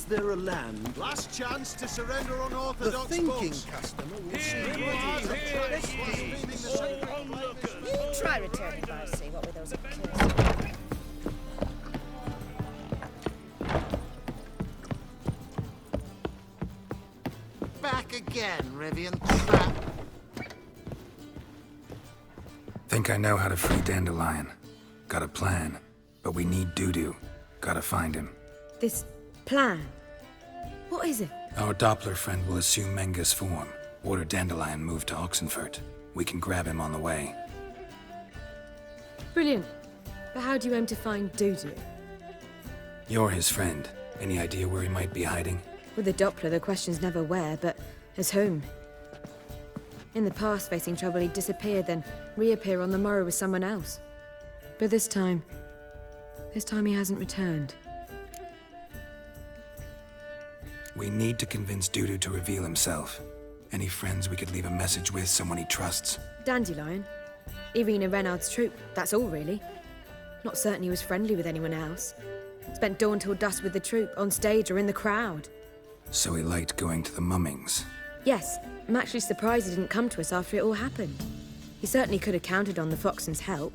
there a land? Last chance to surrender The unorthodox thinking folks. customer will Here see ye are, here ye. You try returning mercy, what with those accusers. Back again, Rivian Trap. Think I know how to free Dandelion. Got a plan. But we need Dudu. Gotta find him. This plan? What is it? Our Doppler friend will assume Menga's form. Order Dandelion moved to Oxenfurt. We can grab him on the way. Brilliant. But how do you aim to find Dudu? You're his friend. Any idea where he might be hiding? With the Doppler, the question's never where, but as whom. In the past, facing trouble, he'd disappear, then reappear on the morrow with someone else. But this time he hasn't returned. We need to convince Dudu to reveal himself. Any friends we could leave a message with, someone he trusts? Dandelion? Irina Renard's troop, that's all really. Not certain he was friendly with anyone else. Spent dawn till dusk with the troop, on stage or in the crowd. So he liked going to the mummings. Yes, I'm actually surprised he didn't come to us after it all happened. He certainly could have counted on the Foxen's help.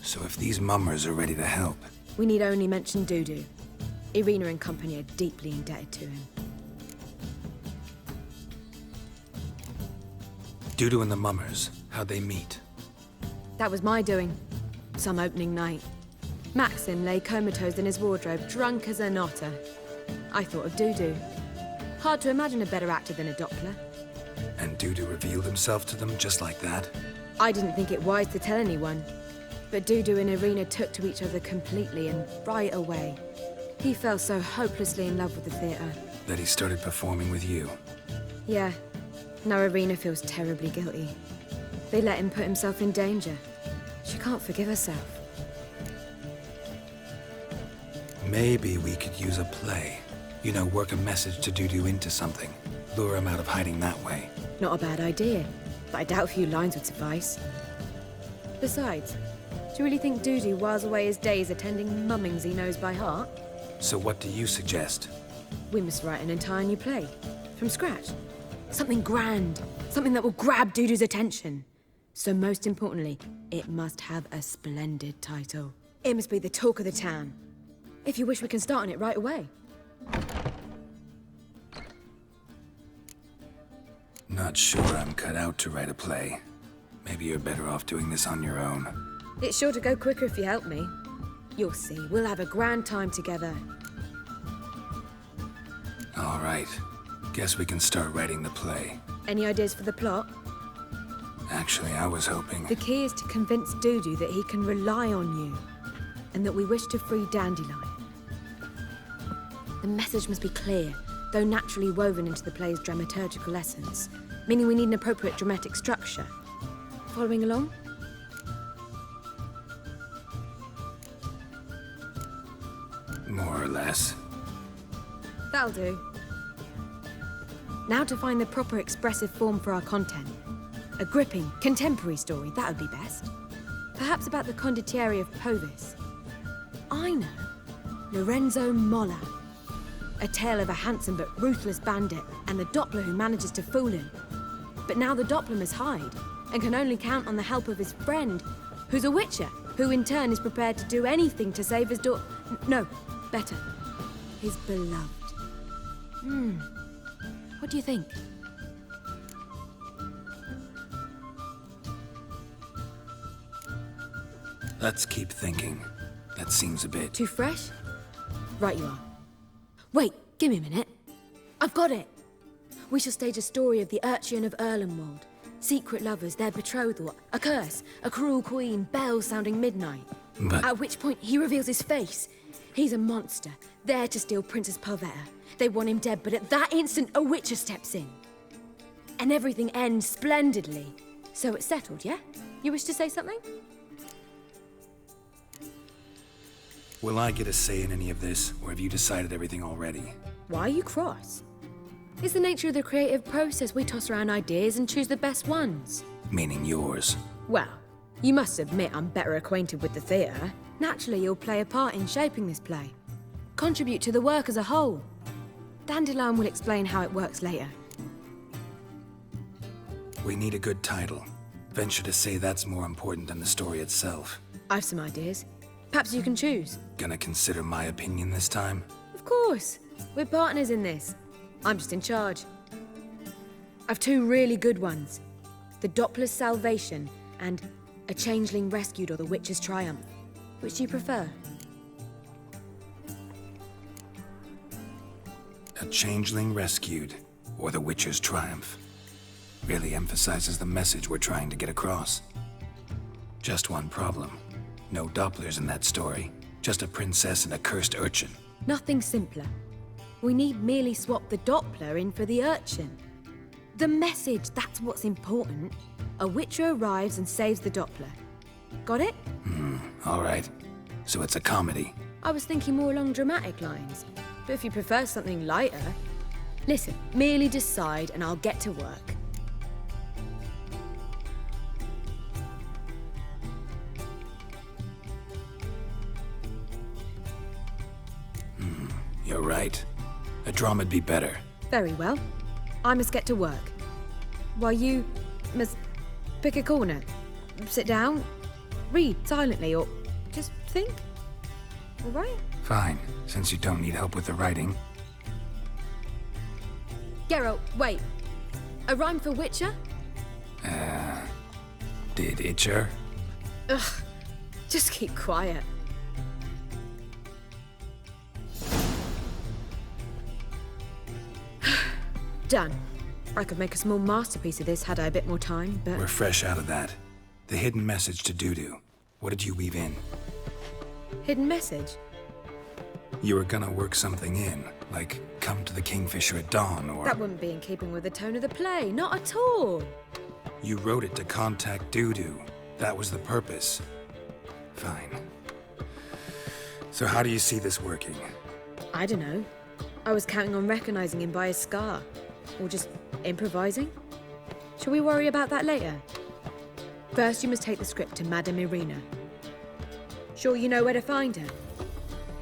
So if these mummers are ready to help... We need only mention Dudu. Irina and company are deeply indebted to him. Dudu and the mummers, how'd they meet? That was my doing. Some opening night. Maxim lay comatose in his wardrobe, drunk as an otter. I thought of Dudu. Hard to imagine a better actor than a Doppler. And Dudu revealed himself to them just like that? I didn't think it wise to tell anyone. But Dudu and Irina took to each other completely and right away. He fell so hopelessly in love with the theatre. That he started performing with you? Yeah. Now Irina feels terribly guilty. They let him put himself in danger. She can't forgive herself. Maybe we could use a play. You know, work a message to Dudu into something. Lure him out of hiding that way. Not a bad idea, but I doubt a few lines would suffice. Besides, do you really think Dudu whiles away his days attending mummings he knows by heart? So what do you suggest? We must write an entire new play. From scratch. Something grand. Something that will grab Dudu's attention. So most importantly, it must have a splendid title. It must be the talk of the town. If you wish, we can start on it right away. Not sure I'm cut out to write a play. Maybe you're better off doing this on your own. It's sure to go quicker if you help me. You'll see, we'll have a grand time together. All right. Guess we can start writing the play. Any ideas for the plot? Actually, I was hoping... The key is to convince Dudu that he can rely on you, and that we wish to free Dandelion. The message must be clear, though naturally woven into the play's dramaturgical essence, meaning we need an appropriate dramatic structure. Following along? More or less. That'll do. Now to find the proper expressive form for our content. A gripping, contemporary story, that would be best. Perhaps about the condottieri of Povis. I know. Lorenzo Molla. A tale of a handsome but ruthless bandit and the Doppler who manages to fool him. But now the Doppler must hide and can only count on the help of his friend, who's a witcher, who in turn is prepared to do anything to save his no, better, his beloved. What do you think? Let's keep thinking. That seems a bit... Too fresh? Right you are. Wait, give me a minute. I've got it! We shall stage a story of the Urcheon of Erlenwald. Secret lovers, their betrothal, a curse, a cruel queen, bells sounding midnight. But... At which point he reveals his face. He's a monster, there to steal Princess Palvetta. They want him dead, but at that instant a witcher steps in. And everything ends splendidly. So it's settled, yeah? You wish to say something? Will I get a say in any of this, or have you decided everything already? Why are you cross? It's the nature of the creative process. We toss around ideas and choose the best ones. Meaning yours. Well, you must admit I'm better acquainted with the theatre. Naturally, you'll play a part in shaping this play. contribute to the work as a whole. Dandelion will explain how it works later. We need a good title. Venture to say that's more important than the story itself. I've some ideas. Perhaps you can choose. Gonna consider my opinion this time? Of course. We're partners in this. I'm just in charge. I've two really good ones. The Doppler's Salvation and A Changeling Rescued or The Witcher's Triumph. Which do you prefer? A Changeling Rescued, or The Witcher's Triumph. Really emphasizes the message we're trying to get across. Just one problem. No Dopplers in that story. Just a princess and a cursed urchin. Nothing simpler. We need merely swap the Doppler in for the urchin. The message, that's what's important. A Witcher arrives and saves the Doppler. Got it? All right. So it's a comedy. I was thinking more along dramatic lines. But if you prefer something lighter... Listen, merely decide and I'll get to work. You're right. A drama'd be better. Very well. I must get to work. While you must pick a corner. Sit down, read silently, or just think. All right? Fine, since you don't need help with the writing. Geralt, wait. A rhyme for Witcher? Did Itcher? Ugh. Just keep quiet. Done. I could make a small masterpiece of this had I a bit more time, but... We're fresh out of that. The hidden message to Dudu. What did you weave in? Hidden message? You were gonna work something in, like come to the Kingfisher at dawn, or... That wouldn't be in keeping with the tone of the play, not at all. You wrote it to contact Dudu. That was the purpose. Fine. So how do you see this working? I don't know. I was counting on recognizing him by his scar. Or just improvising? Shall we worry about that later? First, you must take the script to Madame Irina. Sure you know where to find her?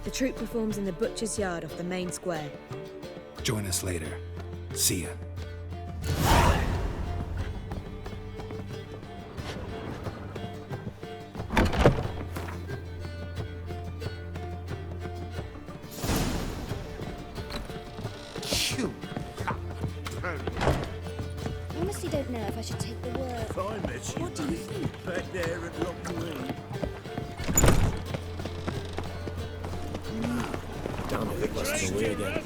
The troupe performs in the Butcher's Yard off the main square. Join us later. See ya. I honestly don't know if I should take the word. I met you, What do you think? back there at Lock Lane. Damn it, that's the way again.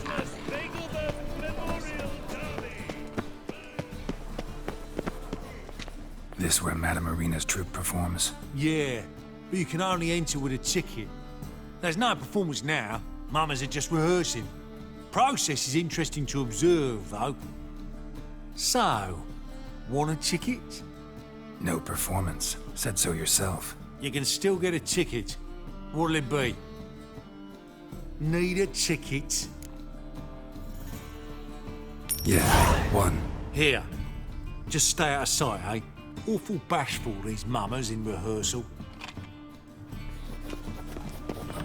This where Madame Irina's troupe performs? Yeah, but you can only enter with a ticket. There's no performance now. Mamas are just rehearsing. Process is interesting to observe, though. So, want a ticket? No performance. Said so yourself. You can still get a ticket. What'll it be? Need a ticket? Yeah, one. Here. Just stay out of sight, eh? Awful bashful, these mamas in rehearsal.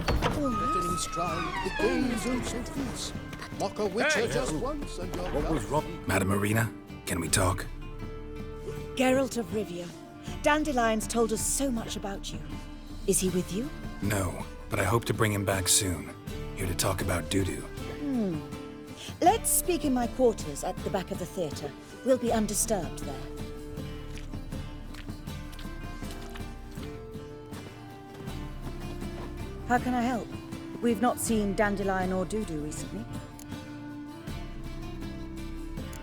Let him stride the days of sentence. Mock a Witcher just once and you're What was done. Robin? Madame Irina, can we talk? Geralt of Rivia. Dandelion's told us so much about you. Is he with you? No, but I hope to bring him back soon. Here to talk about Dudu. Let's speak in my quarters at the back of the theatre. We'll be undisturbed there. How can I help? We've not seen Dandelion or Dudu recently.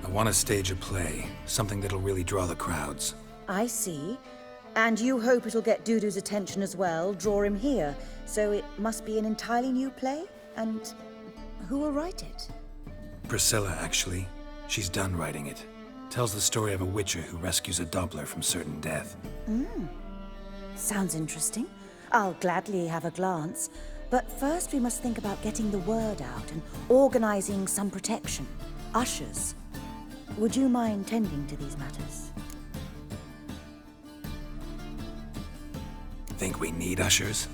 I want to stage a play, something that'll really draw the crowds. I see. And you hope it'll get Dudu's attention as well, draw him here. So it must be an entirely new play? And who will write it? Priscilla, actually. She's done writing it. Tells the story of a witcher who rescues a Doppler from certain death. Sounds interesting. I'll gladly have a glance. But first we must think about getting the word out and organizing some protection. Ushers. Would you mind tending to these matters? Think we need ushers?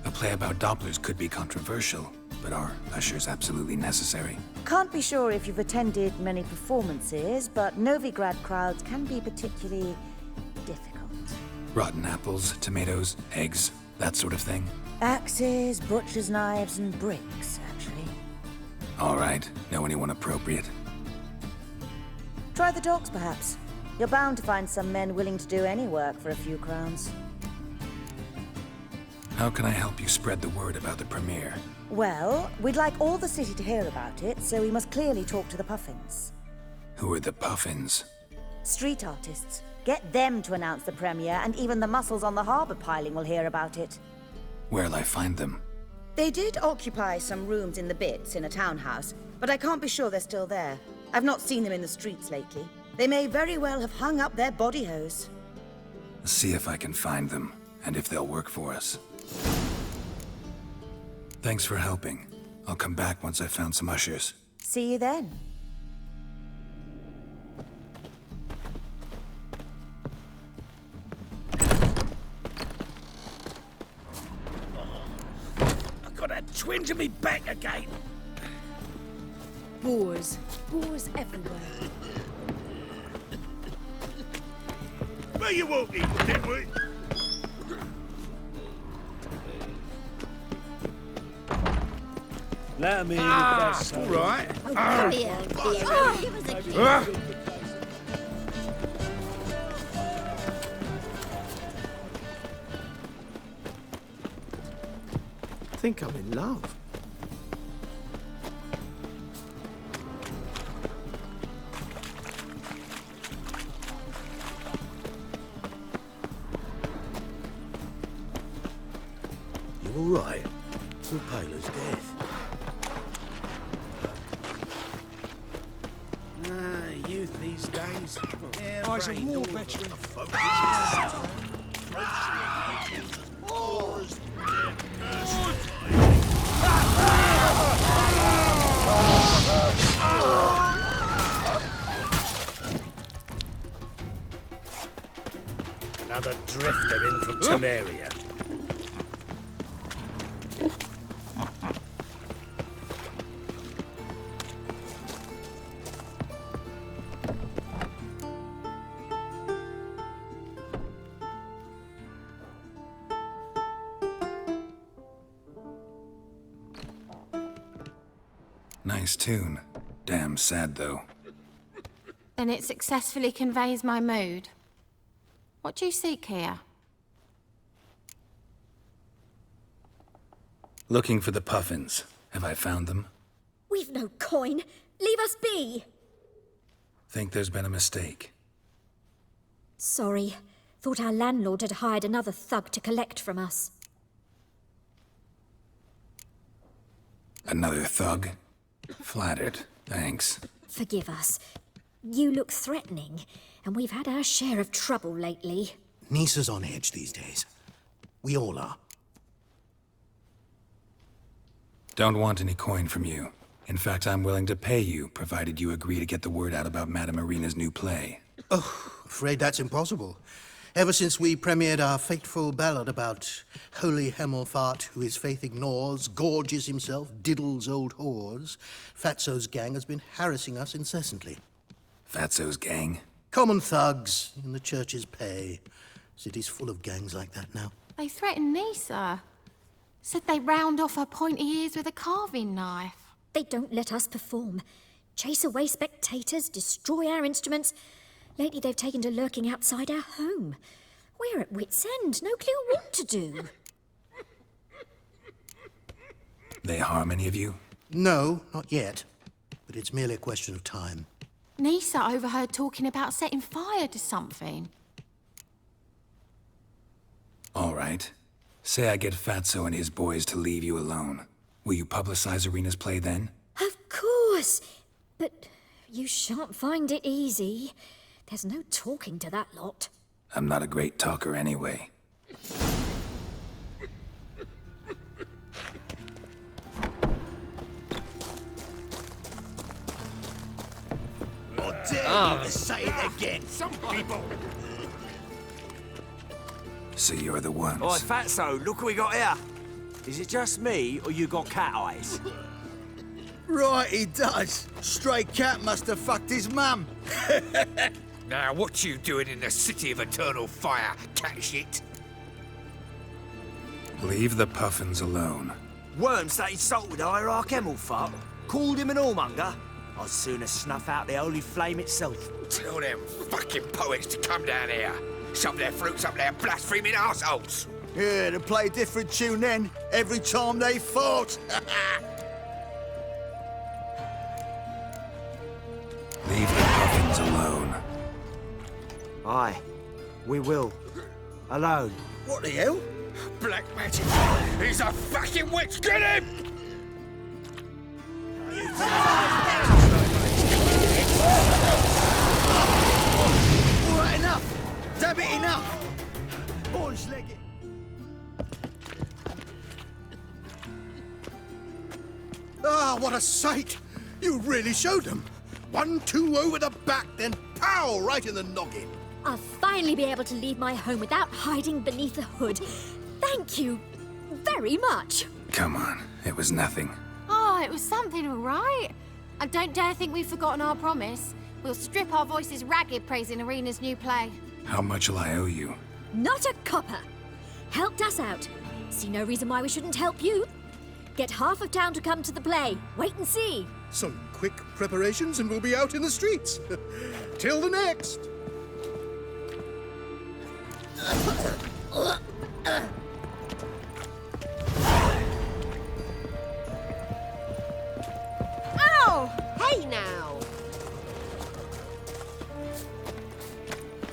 A play about Dopplers could be controversial. but are ushers absolutely necessary? Can't be sure if you've attended many performances, but Novigrad crowds can be particularly difficult. Rotten apples, tomatoes, eggs, that sort of thing? Axes, butcher's knives, and bricks, actually. All right. Know anyone appropriate? Try the dogs, perhaps. You're bound to find some men willing to do any work for a few crowns. How can I help you spread the word about the premiere? Well, we'd like all the city to hear about it, so we must clearly talk to the Puffins. Who are the Puffins? Street artists. Get them to announce the premiere, and even the muscles on the harbour piling will hear about it. Where'll I find them? They did occupy some rooms in the Bits in a townhouse, but I can't be sure they're still there. I've not seen them in the streets lately. They may very well have hung up their body hose. See if I can find them, and if they'll work for us. Thanks for helping. I'll come back once I've found some ushers. See you then. I've got that twinge in me back again. Boars. Boars everywhere. Where you walking, dimwit? Let me in if that's All right. Come here, dear. Give us a kiss. I think I'm in love. You all right? You're pale as death. Youth these days. I was a war veteran. Another drifter in from Temeria. Nice tune. Damn sad, though. Then it successfully conveys my mood. What do you seek here? Looking for the Puffins. Have I found them? We've no coin. Leave us be. Think there's been a mistake. Sorry. Thought our landlord had hired another thug to collect from us. Another thug? Flattered. Thanks. Forgive us. You look threatening, and we've had our share of trouble lately. Nisa's on edge these days. We all are. Don't want any coin from you. In fact, I'm willing to pay you, provided you agree to get the word out about Madame Irina's new play. Oh, afraid that's impossible. Ever since we premiered our fateful ballad about holy Hemelfart, who his faith ignores, gorges himself, diddles old whores, Fatso's gang has been harassing us incessantly. Fatso's gang? Common thugs in the church's pay. City's full of gangs like that now. They threatened Nisa. Said they round off her pointy ears with a carving knife. They don't let us perform. Chase away spectators, destroy our instruments. Lately they've taken to lurking outside our home. We're at wit's end, no clue what to do. They harm any of you? No, not yet. But it's merely a question of time. Nisa overheard talking about setting fire to something. All right. Say I get Fatso and his boys to leave you alone. Will you publicize Irina's play then? Of course. But you shan't find it easy. There's no talking to that lot. I'm not a great talker anyway. Say it again. Some people. So you're the ones. Oi, Fatso, look what we got here. Is it just me, or you got cat eyes? Right, he does. Stray cat must have fucked his mum. Now, what you doing in the City of Eternal Fire, cat shit? Leave the puffins alone. Worms that insulted Hierarch Emelfart, called him an whoremonger. I'd sooner snuff out the holy flame itself. Tell them fucking poets to come down here. Shove their fruits up their blaspheming arseholes. Yeah, to play a different tune then, every time they fought. Leave the puffins alone. Aye, we will. Alone. What the hell? Black magic. He's a fucking witch. Get him! All right, enough. Damn it, enough. Boys, leg it. Ah, what a sight! You really showed them. 1-2 over the back, then pow, right in the noggin. I'll finally be able to leave my home without hiding beneath a hood. Thank you very much. Come on, it was nothing. Oh, it was something, all right. I don't dare think we've forgotten our promise. We'll strip our voices ragged praising Arena's new play. How much will I owe you? Not a copper. Helped us out. See no reason why we shouldn't help you. Get half of town to come to the play. Wait and see. Some quick preparations and we'll be out in the streets. Till the next. Ow! Hey now!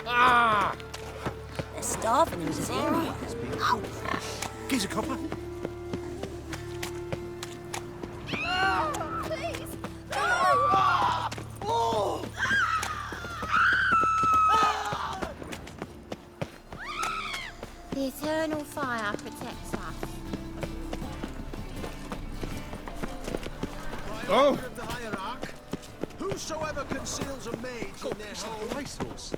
Ah! They're starving him to zero. Gives a copper. Please! The eternal fire protects us. Oh! The hierarch. Whosoever conceals a mage in their home. Racehorse.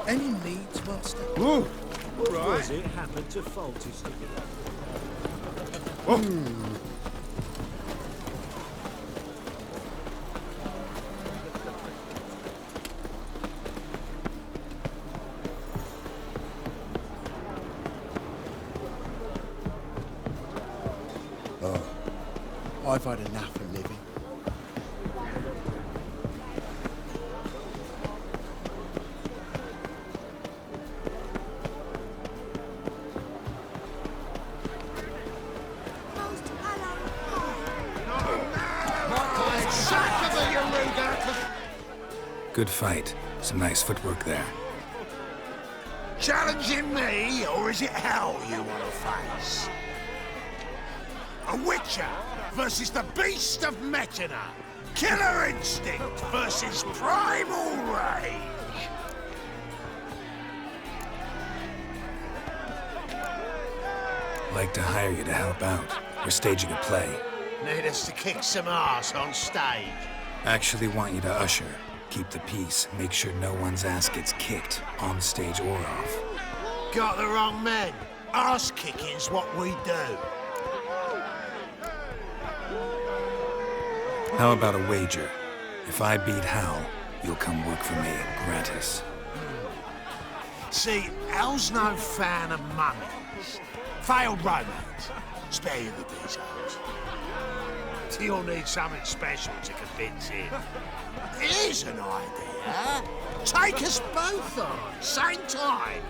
Any needs, Master? Ooh! What was it happened to fault his ticket? I've had enough of living. Good fight. Some nice footwork there. Challenging me, or is it hell you want to face? A Witcher versus the Beast of Metina. Killer instinct versus primal rage. Like to hire you to help out. We're staging a play. Need us to kick some ass on stage. Actually want you to usher. Keep the peace. Make sure no one's ass gets kicked, on stage or off. Got the wrong men. Ass kicking's what we do. How about a wager? If I beat Hal, you'll come work for me, gratis. See, Hal's no fan of mummies. Failed romance. Spare you the details. You'll need something special to convince him. Here's an idea. Take us both on, same time.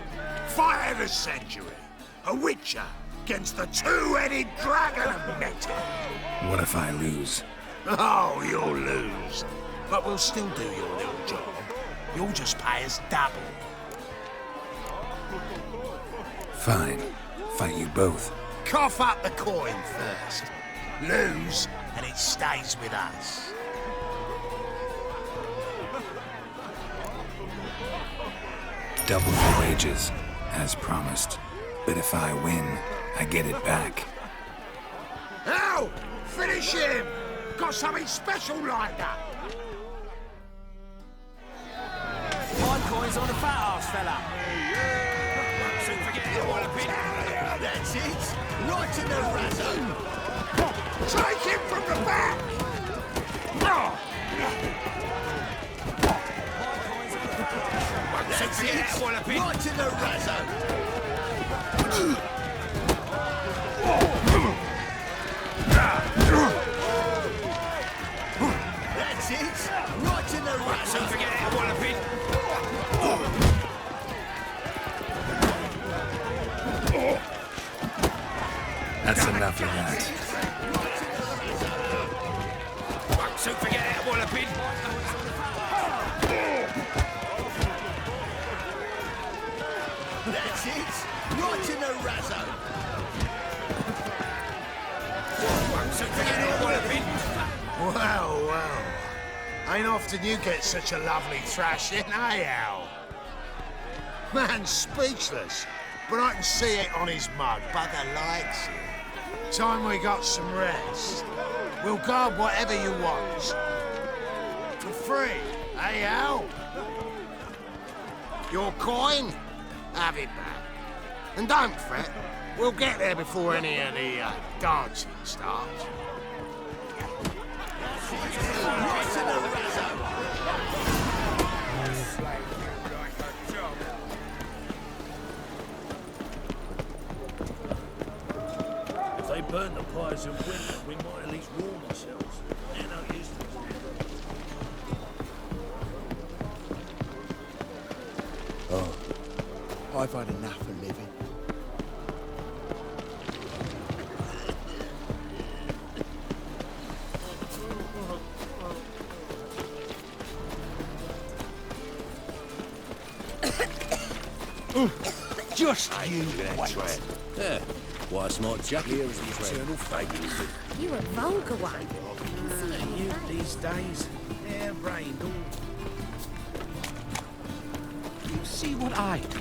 Fight of the century. A Witcher against the two-headed dragon of metal. What if I lose? Oh, you'll lose. But we'll still do your little job. You'll just pay us double. Fine. Fight you both. Cough up the coin first. Lose, and it stays with us. Double your wages. As promised. But if I win, I get it back. Ow! Finish him! Got something special lined up! My coin's on the fat ass fella. Soon forget it, Walloping. That's it. Right in the razzo. Take him from the back! Soon forget it, Walloping. Right in the razzo. That's it. Right in the razzo. Soon forget it, Walloping. That's enough of that. Soon forget it, Walloping. That's it. Right in the razzo. Soon forget it, Walloping. Well, well. Ain't often you get such a lovely thrashing, eh, Al? Man's speechless, but I can see it on his mug. Bugger likes it. Time we got some rest. We'll guard whatever you want. For free, eh, Al? Your coin? Have it back. And don't fret, we'll get there before any of the dancing starts. Right in the razzo. If they burn the pyres in winter, we might at least warm ourselves. They're no use to us. Oh, I've had enough of living. Just you wait. Yeah. Why, a smart jack here is an eternal favourite. You're a vulgar one. You these days, they're brained all. You see what I do?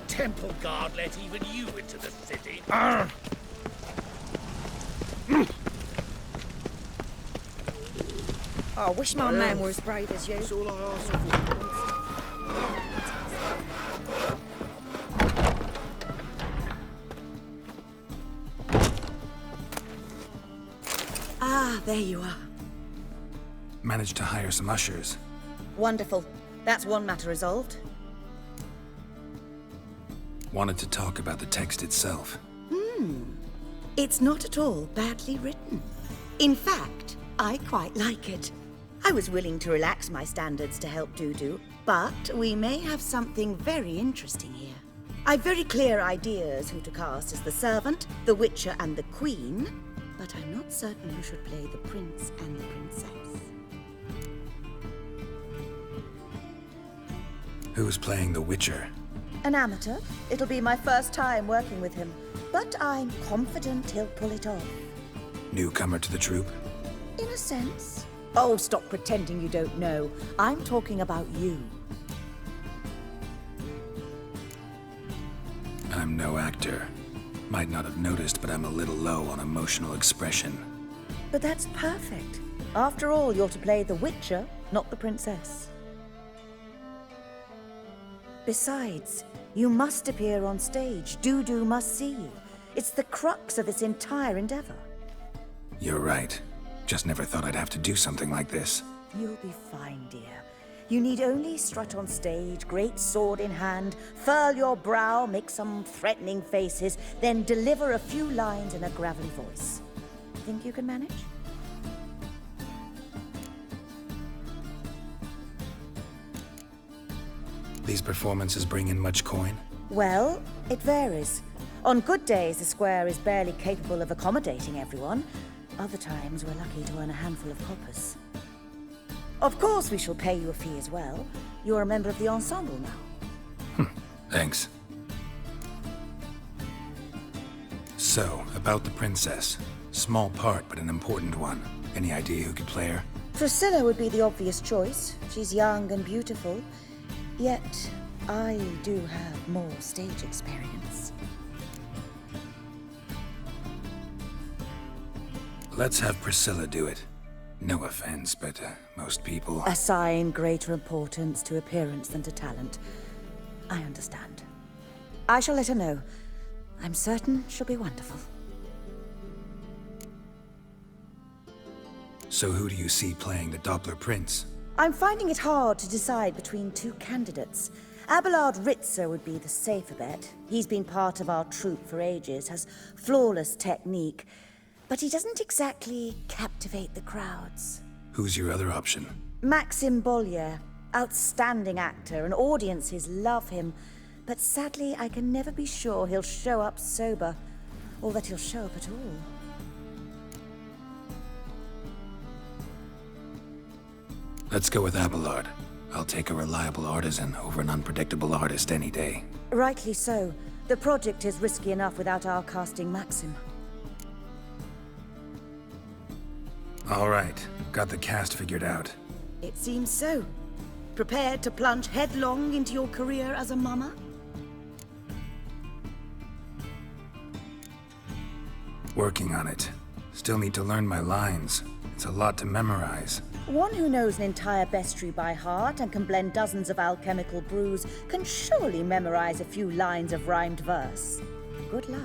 Temple Guard let even you into the city. Oh, I wish my man were as brave as you. That's all I ask for. Ah, there you are. Managed to hire some ushers. Wonderful. That's one matter resolved. Wanted to talk about the text itself. It's not at all badly written. In fact, I quite like it. I was willing to relax my standards to help Dudu, but we may have something very interesting here. I've very clear ideas who to cast as the servant, the Witcher, and the Queen, but I'm not certain who should play the prince and the princess. Who's playing the Witcher? An amateur. It'll be my first time working with him, but I'm confident he'll pull it off. Newcomer to the troupe? In a sense. Oh, stop pretending you don't know. I'm talking about you. I'm no actor. Might not have noticed, but I'm a little low on emotional expression. But that's perfect. After all, you're to play the Witcher, not the princess. Besides, you must appear on stage. Dudu must see you. It's the crux of this entire endeavor. You're right. Just never thought I'd have to do something like this. You'll be fine, dear. You need only strut on stage, great sword in hand, furl your brow, make some threatening faces, then deliver a few lines in a gravelly voice. Think you can manage? These performances bring in much coin? Well, it varies. On good days, the square is barely capable of accommodating everyone. Other times, we're lucky to earn a handful of coppers. Of course, we shall pay you a fee as well. You're a member of the ensemble now. Thanks. So, about the princess. Small part, but an important one. Any idea who could play her? Priscilla would be the obvious choice. She's young and beautiful. Yet, I do have more stage experience. Let's have Priscilla do it. No offense, but most people... Assign greater importance to appearance than to talent. I understand. I shall let her know. I'm certain she'll be wonderful. So who do you see playing the Doppler Prince? I'm finding it hard to decide between two candidates. Abelard Ritzer would be the safer bet. He's been part of our troupe for ages, has flawless technique, but he doesn't exactly captivate the crowds. Who's your other option? Maxim Bollier, outstanding actor, and audiences love him. But sadly, I can never be sure he'll show up sober, or that he'll show up at all. Let's go with Abelard. I'll take a reliable artisan over an unpredictable artist any day. Rightly so. The project is risky enough without our casting Maxim. All right, got the cast figured out. It seems so. Prepared to plunge headlong into your career as a mama? Working on it. Still need to learn my lines. It's a lot to memorize. One who knows an entire bestiary by heart and can blend dozens of alchemical brews can surely memorize a few lines of rhymed verse. Good luck.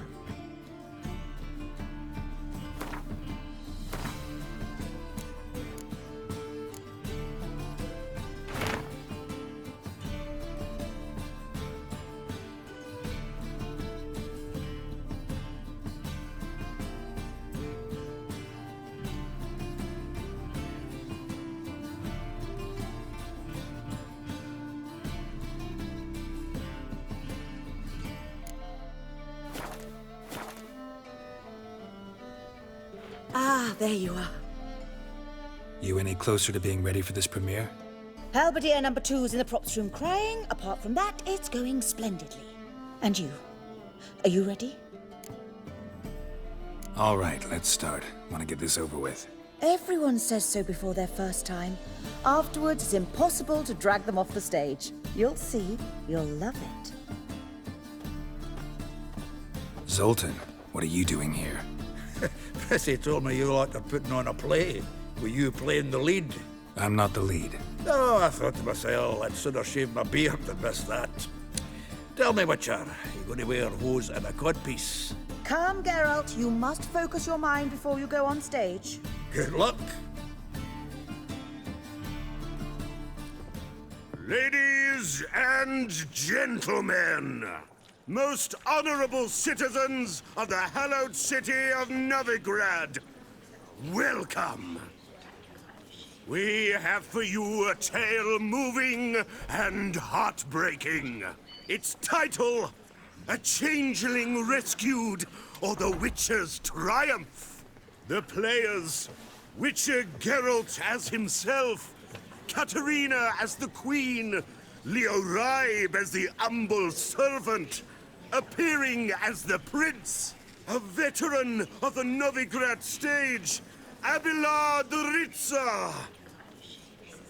Ah, there you are. You any closer to being ready for this premiere? Halberdier number 2's in the props room crying. Apart from that, it's going splendidly. And you? Are you ready? All right, let's start. Want to get this over with. Everyone says so before their first time. Afterwards, it's impossible to drag them off the stage. You'll see. You'll love it. Zoltan, what are you doing here? Prissy told me you lot are putting on a play. Were you playing the lead? I'm not the lead. Oh, I thought to myself, I'd sooner shave my beard than miss that. Tell me, Witcher, you going to wear hose and a codpiece? Come, Geralt. You must focus your mind before you go on stage. Good luck. Ladies and gentlemen, most honorable citizens of the hallowed city of Novigrad, welcome. We have for you a tale moving and heartbreaking. Its title, A Changeling Rescued, or The Witcher's Triumph. The players, Witcher Geralt as himself, Katarina as the Queen, Leo Raib as the humble servant, appearing as the Prince, a veteran of the Novigrad stage, Abelard Ritzer.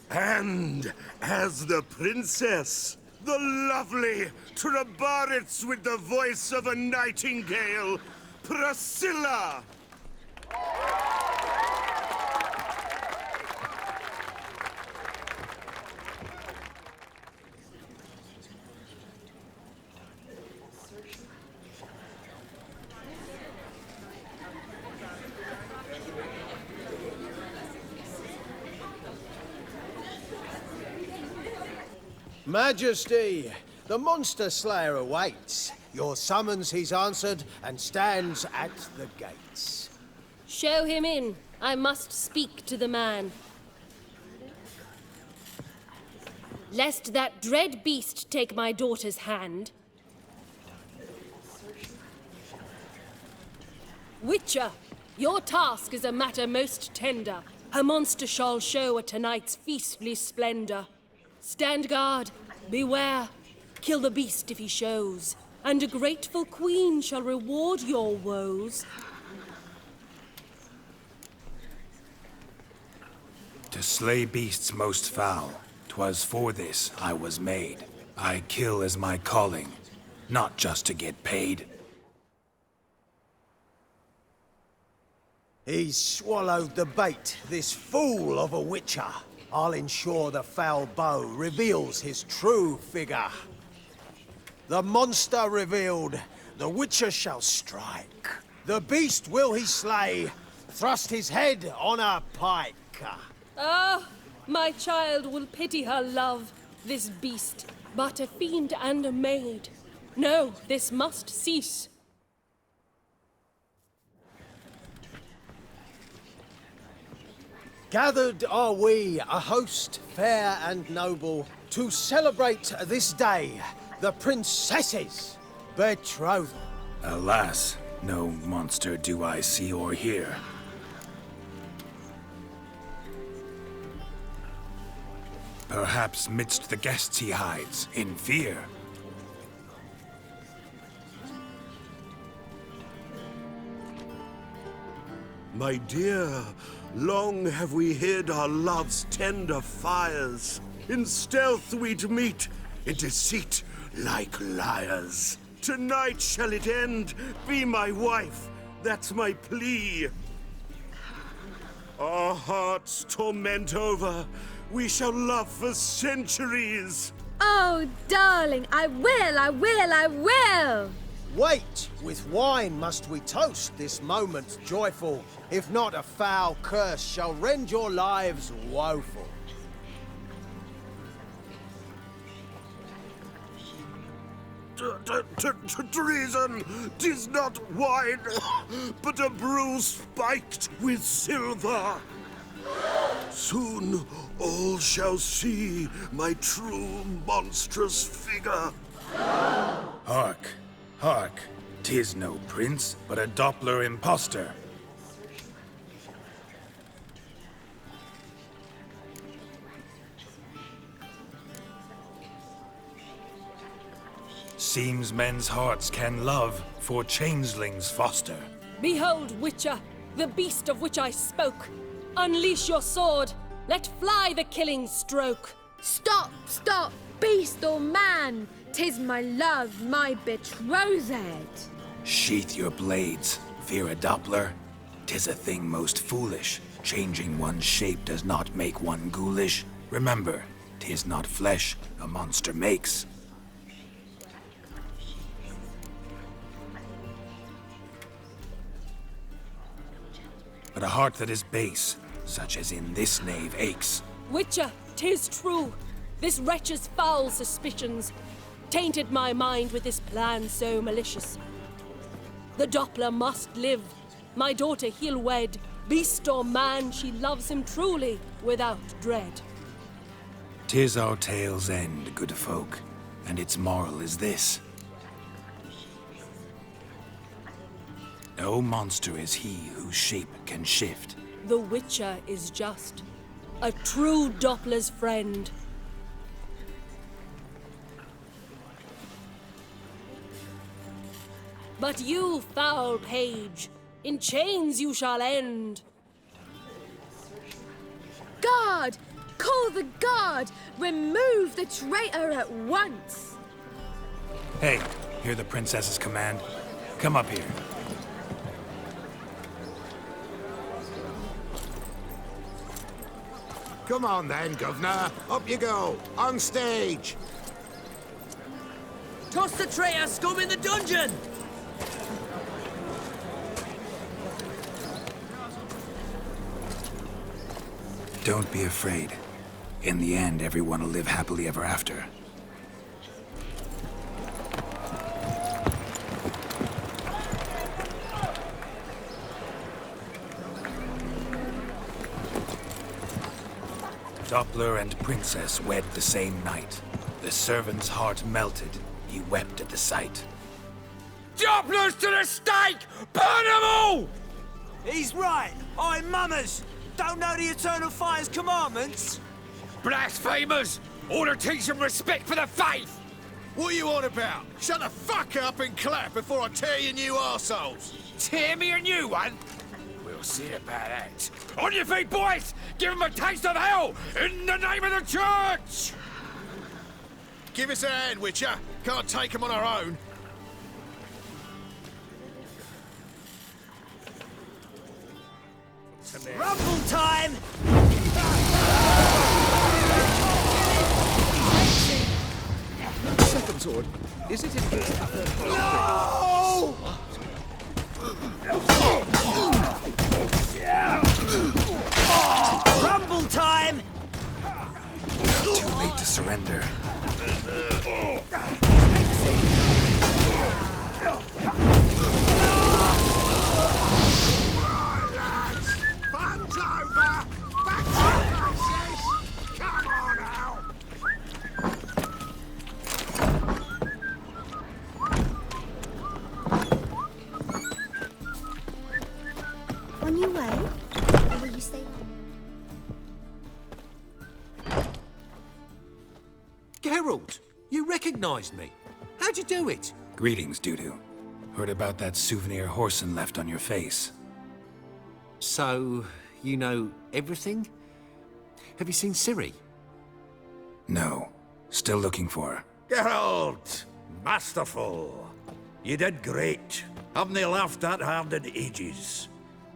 And as the Princess, the lovely Trebaritz with the voice of a nightingale, Priscilla. Majesty, the Monster Slayer awaits. Your summons he's answered and stands at the gates. Show him in. I must speak to the man. Lest that dread beast take my daughter's hand. Witcher, your task is a matter most tender. Her monster shall show at tonight's feastly splendor. Stand guard, beware, kill the beast if he shows, and a grateful queen shall reward your woes. To slay beasts most foul. 'Twas for this I was made. I kill as my calling, not just to get paid. He's swallowed the bait, this fool of a witcher. I'll ensure the foul bow reveals his true figure. The monster revealed, the witcher shall strike. The beast will he slay, thrust his head on a pike. Ah, my child will pity her love, this beast, but a fiend and a maid. No, this must cease. Gathered are we, a host fair and noble, to celebrate this day, the princess's betrothal. Alas, no monster do I see or hear. Perhaps midst the guests he hides, in fear. My dear, long have we hid our love's tender fires. In stealth we'd meet, in deceit like liars. Tonight shall it end, be my wife, that's my plea. Our hearts torment over, we shall love for centuries. Oh, darling, I will! Wait, with wine must we toast this moment joyful. If not, a foul curse shall rend your lives woeful. Treason! 'Tis not wine, but a brew spiked with silver. Soon all shall see my true monstrous figure. Hark, hark, 'tis no prince, but a Doppler impostor. Seems men's hearts can love, for changelings foster. Behold, Witcher, the beast of which I spoke. Unleash your sword. Let fly the killing stroke. Stop, stop, beast or man! 'Tis my love, my betrothed. Sheath your blades, fear a Doppler. 'Tis a thing most foolish. Changing one's shape does not make one ghoulish. Remember, 'tis not flesh a monster makes. But a heart that is base, such as in this knave aches. Witcher, 'tis true. This wretch's foul suspicions tainted my mind with this plan so malicious. The Doppler must live. My daughter he'll wed. Beast or man, she loves him truly, without dread. 'Tis our tale's end, good folk, and its moral is this. No monster is he whose shape can shift. The Witcher is just a true Doppler's friend. But you, foul page, in chains you shall end. Guard! Call the guard! Remove the traitor at once! Hey, hear the princess's command? Come up here. Come on then, Governor. Up you go. On stage. Toss the traitor scum in the dungeon! Don't be afraid. In the end, everyone will live happily ever after. Doppler and Princess wed the same night. The servant's heart melted. He wept at the sight. Dopplers to the stake! Burn them all! He's right. I'm mummers. Don't know the Eternal Fire's commandments. Blasphemers! Order teach them respect for the faith! What are you on about? Shut the fuck up and clap before I tear you new arseholes. Tear me a new one? We'll We'll see about that. On your feet, boys! Give them a taste of hell in the name of the church! Give us a hand, Witcher. Can't take them on our own. Rumble time! Second sword. Is it in case No! Rumble time! Too late to surrender. Fun's over! Back to places! Come on now! On your way? Or will you stay on? Geralt, you recognised me. How'd you do it? Greetings, Dudu. Heard about that souvenir Whoreson left on your face. So, you know everything? Have you seen Ciri? No. Still looking for her. Geralt! Masterful. You did great. Haven't they laughed that hard in ages?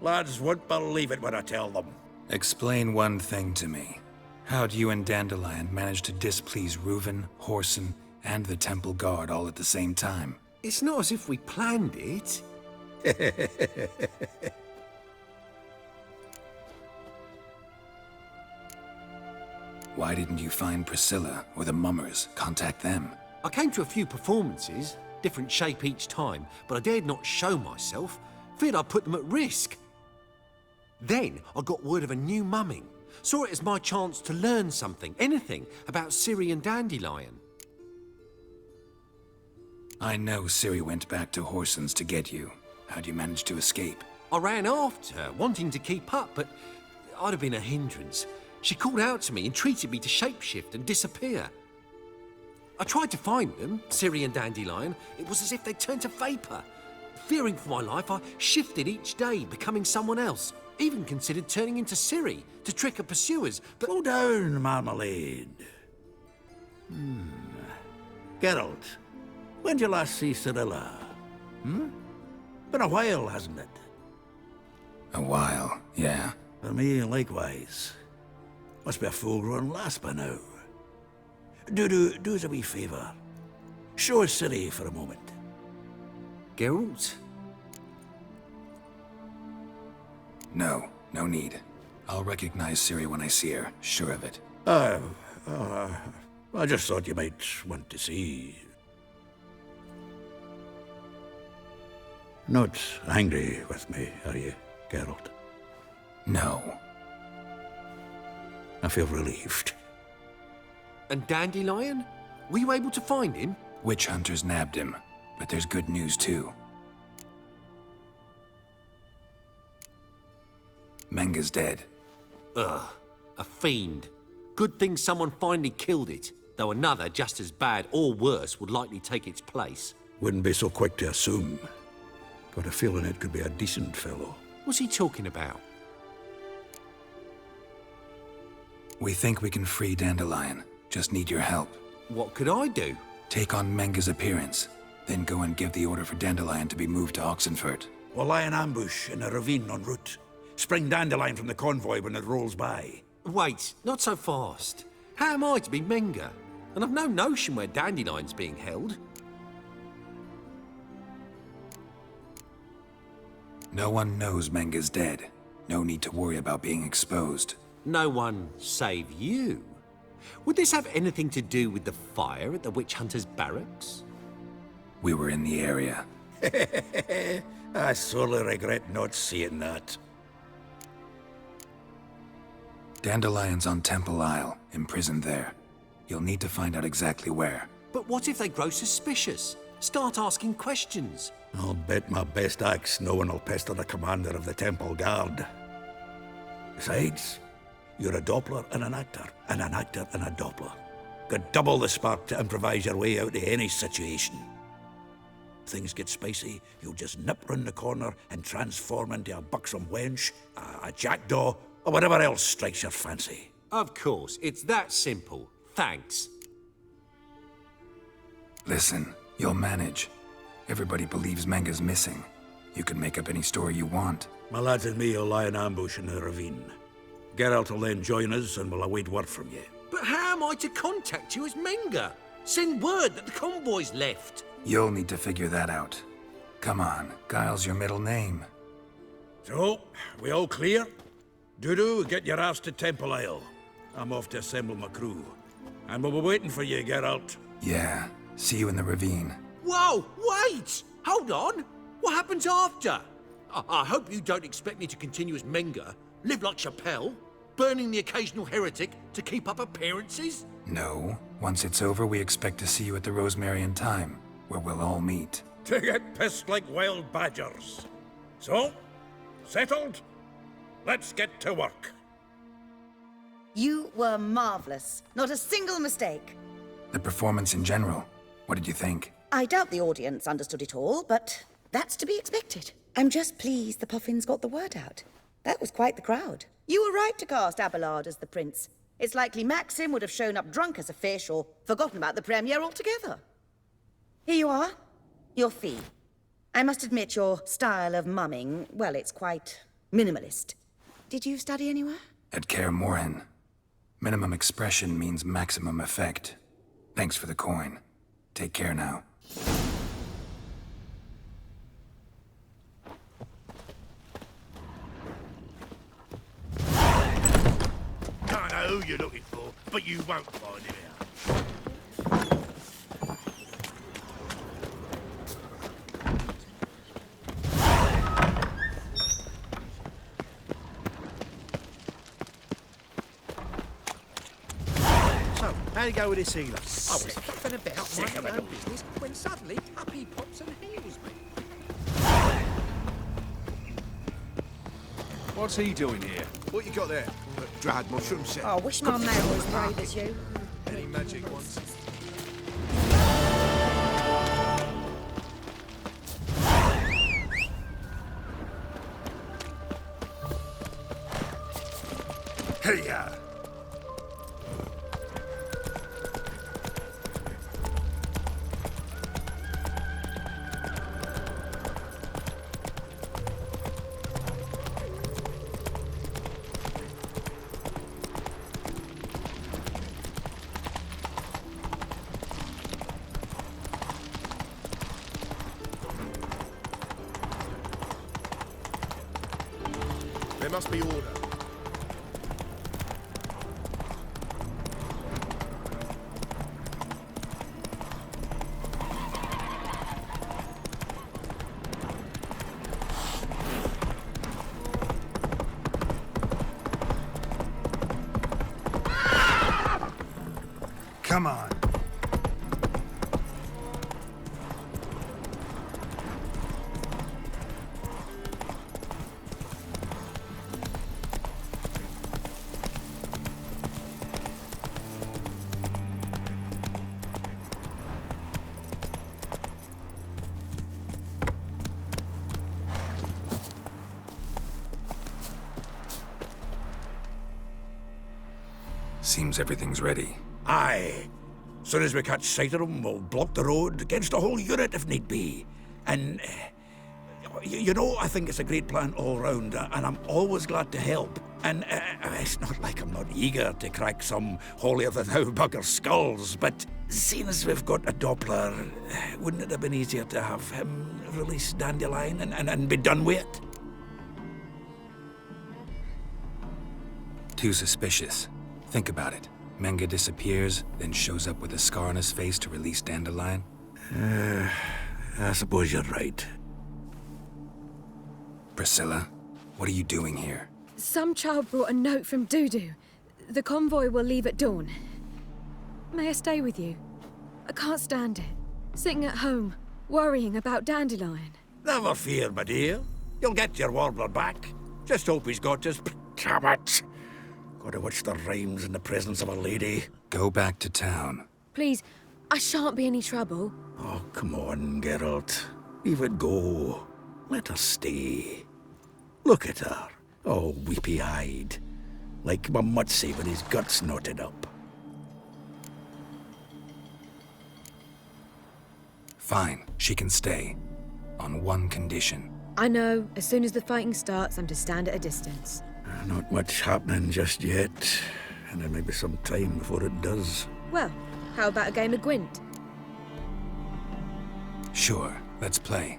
Lads won't believe it when I tell them. Explain one thing to me. How'd you and Dandelion manage to displease Reuven, Whoreson, and the Temple Guard all at the same time? It's not as if we planned it. Why didn't you find Priscilla or the Mummers? Contact them. I came to a few performances, different shape each time, but I dared not show myself. Feared I'd put them at risk. Then I got word of a new mumming. Saw it as my chance to learn something, anything, about Ciri and Dandelion. I know Ciri went back to Whoreson's to get you. How'd you manage to escape? I ran after her, wanting to keep up, but I'd have been a hindrance. She called out to me, entreated me to shapeshift and disappear. I tried to find them, Ciri and Dandelion. It was as if they'd turned to vapour. Fearing for my life, I shifted each day, becoming someone else. Even considered turning into Ciri to trick her pursuers, but... Slow down, Marmalade. Geralt, when'd you last see Cirilla? Been a while, hasn't it? A while, yeah. For me, likewise. Must be a full-grown lass by now. Do us a wee favour. Show us Ciri for a moment. Geralt? No, no need. I'll recognize Ciri when I see her, sure of it. I just thought you might want to see. Not angry with me, are you, Geralt? No. I feel relieved. And Dandelion? Were you able to find him? Witch hunters nabbed him, but there's good news too. Menga's dead. Ugh, a fiend. Good thing someone finally killed it, though another just as bad or worse would likely take its place. Wouldn't be so quick to assume. Got a feeling it could be a decent fellow. What's he talking about? We think we can free Dandelion. Just need your help. What could I do? Take on Menga's appearance, then go and give the order for Dandelion to be moved to Oxenfurt. We'll lie in ambush in a ravine en route. Spring Dandelion from the convoy when it rolls by. Wait, not so fast. How am I to be Menga? And I've no notion where Dandelion's being held. No one knows Menga's dead. No need to worry about being exposed. No one save you. Would this have anything to do with the fire at the Witch Hunters' barracks? We were in the area. I sorely regret not seeing that. Dandelion's on Temple Isle, imprisoned there. You'll need to find out exactly where. But what if they grow suspicious? Start asking questions? I'll bet my best axe no one will pester the commander of the Temple Guard. Besides, you're a Doppler and an actor and a Doppler. Got double the spark to improvise your way out of any situation. Things get spicy, you'll just nip round the corner and transform into a buxom wench, a jackdaw, or whatever else strikes your fancy. Of course, it's that simple. Thanks. Listen, you'll manage. Everybody believes Menga's missing. You can make up any story you want. My lads and me will lie in ambush in the ravine. Geralt will then join us and we'll await word from you. But how am I to contact you as Menga? Send word that the convoy's left. You'll need to figure that out. Come on, Guile's your middle name. So, we all clear? Dudu, get your ass to Temple Isle. I'm off to assemble my crew. And we'll be waiting for you, Geralt. Yeah, see you in the ravine. Whoa, wait! Hold on! What happens after? I hope you don't expect me to continue as Menga, live like Chappelle, burning the occasional heretic to keep up appearances? No. Once it's over, we expect to see you at the Rosemary Time, where we'll all meet. To get pissed like wild badgers. So, settled? Let's get to work. You were marvelous. Not a single mistake. The performance in general, what did you think? I doubt the audience understood it all, but that's to be expected. I'm just pleased the Puffins got the word out. That was quite the crowd. You were right to cast Abelard as the prince. It's likely Maxim would have shown up drunk as a fish or forgotten about the premiere altogether. Here you are. Your fee. I must admit your style of mumming, well, it's quite minimalist. Did you study anywhere? At Kaer Morhen. Minimum expression means maximum effect. Thanks for the coin. Take care now. Don't know who you're looking for, but you won't find him out. So, how'd it go with this healer? I was faffing about minding my own business when suddenly up he pops and heals me. What's he doing here? What you got there? Dried mushroom set. Oh, I wish my male was brave as you. Any magic ones? Hey-ya! There must be order. Come on. Seems everything's ready. Aye. Soon as we catch sight of them, we'll block the road against the whole unit if need be. And, you know, I think it's a great plan all round, and I'm always glad to help. And it's not like I'm not eager to crack some holier-than-thou bugger skulls, but seeing as we've got a Doppler, wouldn't it have been easier to have him release Dandelion and be done with it? Too suspicious. Think about it. Menga disappears, then shows up with a scar on his face to release Dandelion. I suppose you're right. Priscilla, what are you doing here? Some child brought a note from Dudu. The convoy will leave at dawn. May I stay with you? I can't stand it. Sitting at home, worrying about Dandelion. Never fear, my dear. You'll get your warbler back. Just hope he's got his... Damn it! Gotta watch the rhymes in the presence of a lady. Go back to town. Please, I shan't be any trouble. Oh, come on, Geralt. Leave it go. Let her stay. Look at her, all weepy-eyed, like my Mutsy with his guts knotted up. Fine, she can stay. On one condition. I know, as soon as the fighting starts, I'm to stand at a distance. Not much happening just yet, and there may be some time before it does. Well, how about a game of Gwent? Sure, let's play.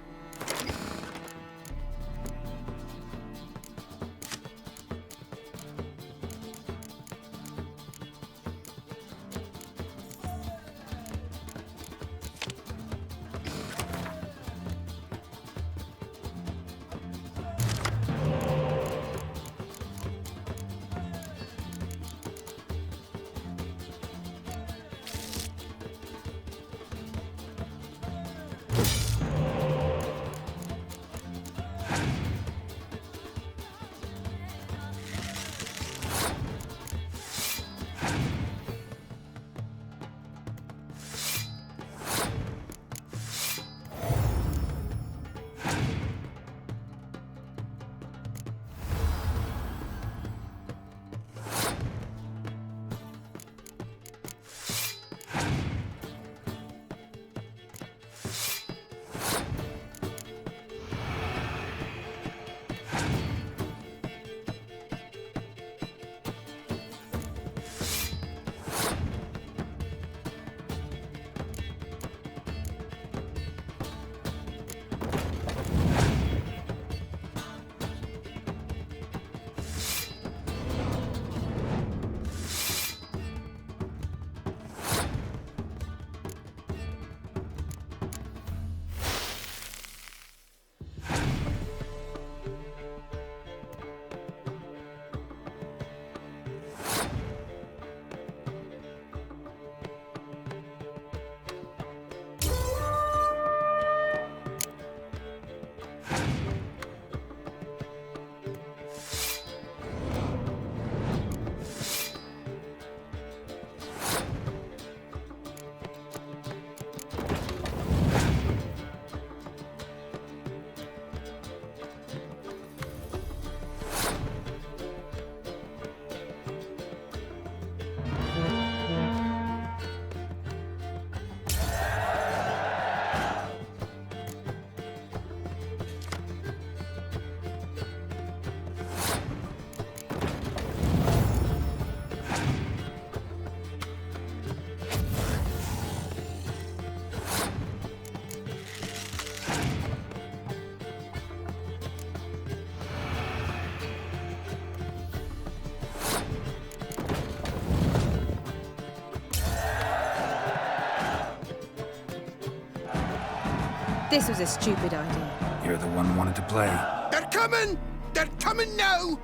This was a stupid idea. You're the one who wanted to play. They're coming! They're coming now!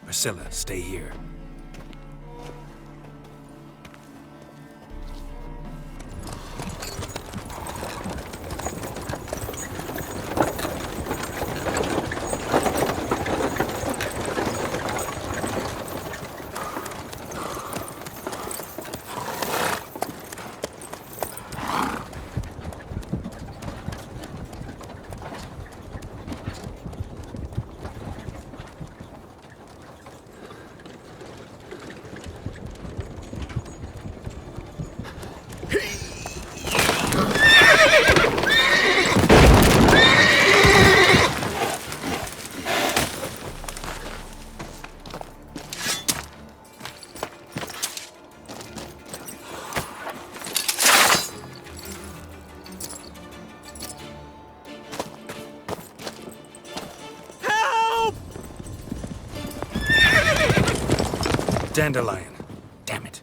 Priscilla, stay here. Dandelion. Damn it.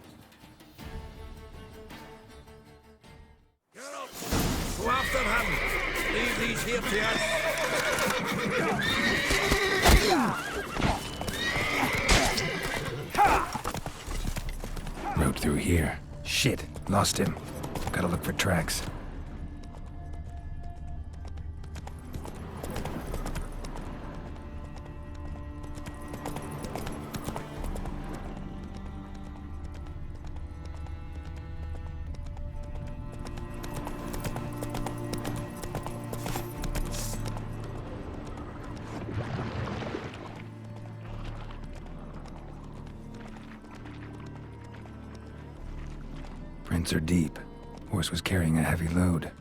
Go after him! Leave these here to us. Road through here. Shit, lost him. Gotta look for tracks. Prints are deep. Horse was carrying a heavy load.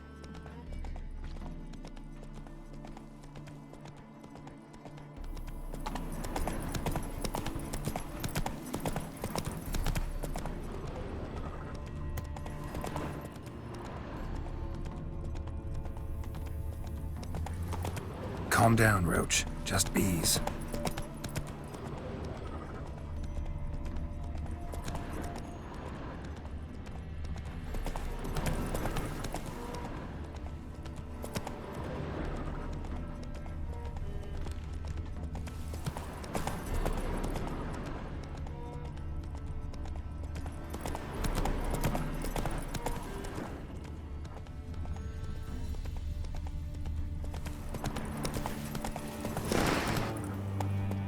Calm down, Roach. Just bees.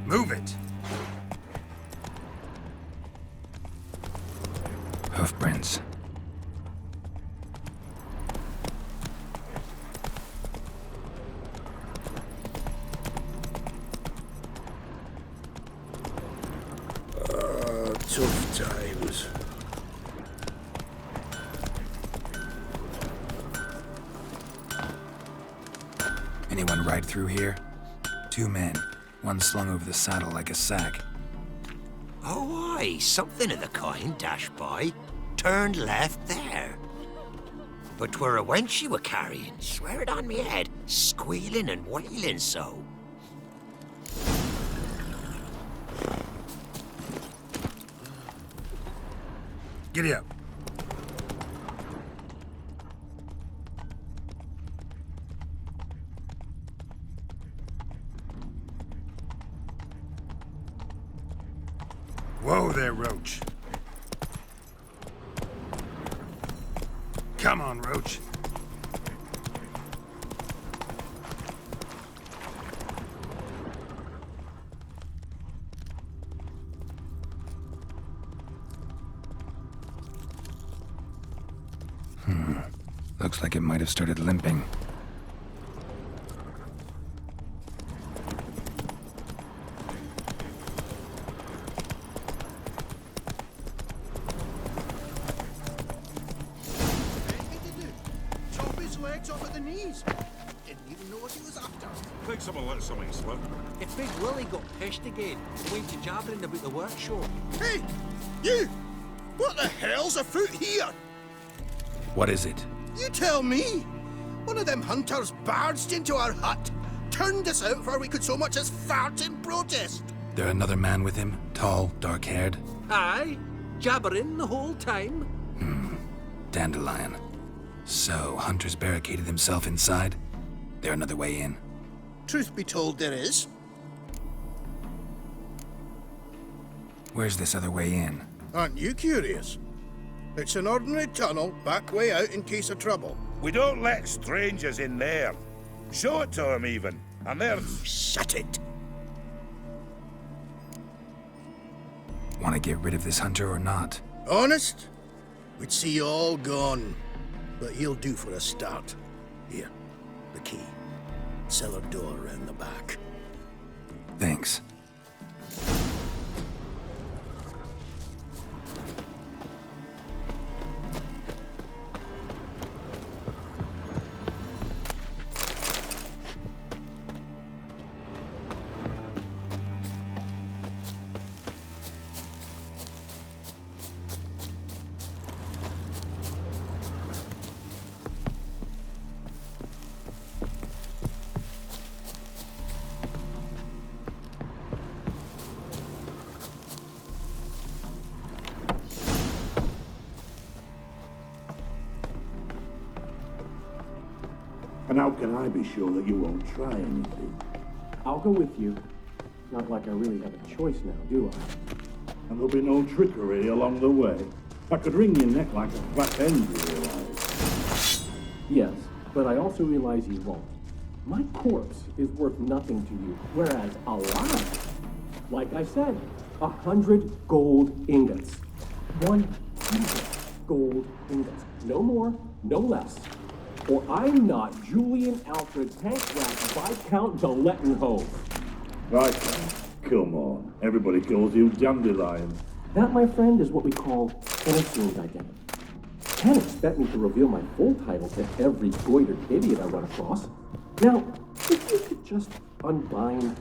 Move it! Hoofprints. Tough times. Anyone ride through here? 2 men. One slung over the saddle like a sack. Oh, aye, something of the kind dashed by. Turned left there. But 'twere a wench you were carrying, swear it on me head, squealing and wailing so. Giddy up. Whoa there, Roach. Come on, Roach. Looks like it might have started limping. Off at the knees. Didn't even know what he was after. Think someone let something slip. If Big Willie got pissed again, went to jabbering about the workshop. Hey! You! What the hell's afoot here? What is it? You tell me! One of them hunters barged into our hut, turned us out before we could so much as fart in protest. There another man with him? Tall, dark-haired? Aye, jabbering the whole time. Dandelion. So, Hunter's barricaded himself inside? There another way in? Truth be told, there is. Where's this other way in? Aren't you curious? It's an ordinary tunnel, back way out in case of trouble. We don't let strangers in there. Show it to them, even. And they're... Shut it! Want to get rid of this hunter or not? Honest? We'd see you all gone. But he'll do for a start. Here, the key. Cellar door round the back. Thanks. And how can I be sure that you won't try anything? I'll go with you. Not like I really have a choice now, do I? And there'll be no trickery along the way. I could wring your neck like a flat end, you realize? Yes, but I also realize you won't. My corpse is worth nothing to you, whereas alive, like I said, 100 gold ingots. 100 gold ingots. No more, no less. Or I'm not Julian Alfred Tankrat Viscount de Lettenhove. Viscount? Come on. Everybody calls you Dandelion. That, my friend, is what we call an assumed identity. can't expect me to reveal my full title to every goitered idiot I run across. Now, if you could just unbind